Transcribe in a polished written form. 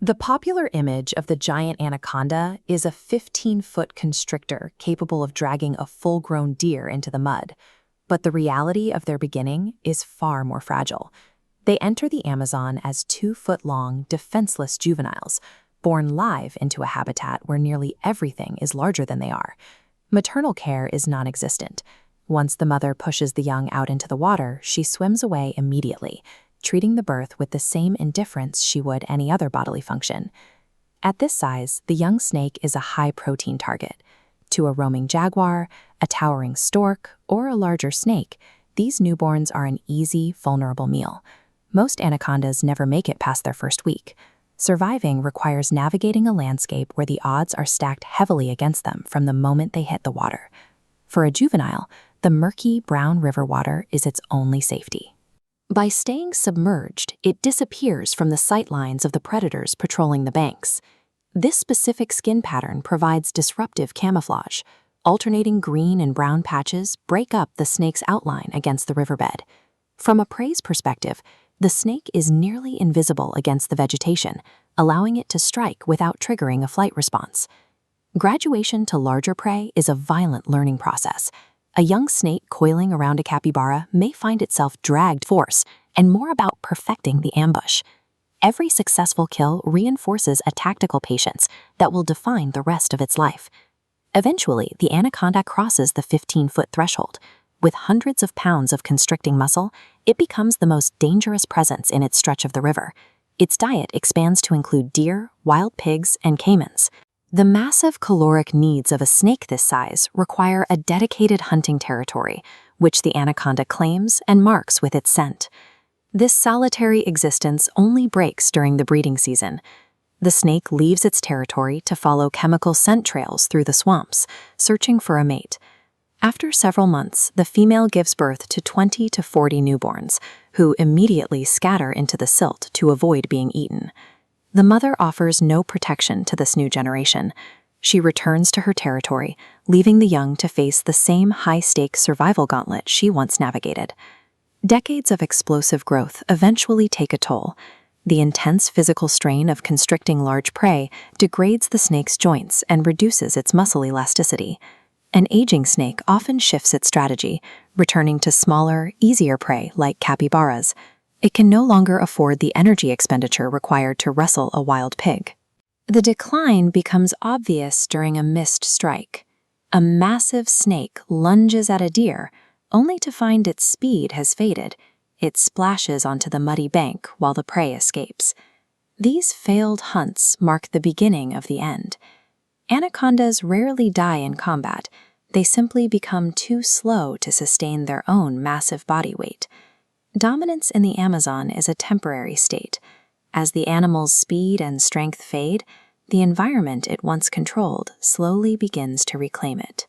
The popular image of the giant anaconda is a 15-foot constrictor capable of dragging a full-grown deer into the mud. But the reality of their beginning is far more fragile. They enter the Amazon as 2-foot-long, defenseless juveniles, born live into a habitat where nearly everything is larger than they are. Maternal care is non-existent. Once the mother pushes the young out into the water, she swims away immediately, treating the birth with the same indifference she would any other bodily function. At this size, the young snake is a high-protein target. To a roaming jaguar, a towering stork, or a larger snake, these newborns are an easy, vulnerable meal. Most anacondas never make it past their first week. Surviving requires navigating a landscape where the odds are stacked heavily against them from the moment they hit the water. For a juvenile, the murky, brown river water is its only safety. By staying submerged, it disappears from the sight lines of the predators patrolling the banks. This specific skin pattern provides disruptive camouflage. Alternating green and brown patches break up the snake's outline against the riverbed. From a prey's perspective, the snake is nearly invisible against the vegetation, allowing it to strike without triggering a flight response. Graduation to larger prey is a violent learning process. A young snake coiling around a capybara may find itself dragged force and more about perfecting the ambush. Every successful kill reinforces a tactical patience that will define the rest of its life. Eventually, the anaconda crosses the 15-foot threshold. With hundreds of pounds of constricting muscle, it becomes the most dangerous presence in its stretch of the river. Its diet expands to include deer, wild pigs, and caimans. The massive caloric needs of a snake this size require a dedicated hunting territory, which the anaconda claims and marks with its scent. This solitary existence only breaks during the breeding season. The snake leaves its territory to follow chemical scent trails through the swamps, searching for a mate. After several months, the female gives birth to 20 to 40 newborns, who immediately scatter into the silt to avoid being eaten. The mother offers no protection to this new generation. She returns to her territory, leaving the young to face the same high-stakes survival gauntlet she once navigated. Decades of explosive growth eventually take a toll. The intense physical strain of constricting large prey degrades the snake's joints and reduces its muscle elasticity. An aging snake often shifts its strategy, returning to smaller, easier prey like capybaras. It can no longer afford the energy expenditure required to wrestle a wild pig. The decline becomes obvious during a missed strike. A massive snake lunges at a deer, only to find its speed has faded. It splashes onto the muddy bank while the prey escapes. These failed hunts mark the beginning of the end. Anacondas rarely die in combat. They simply become too slow to sustain their own massive body weight. Dominance in the Amazon is a temporary state. As the animal's speed and strength fade, the environment it once controlled slowly begins to reclaim it.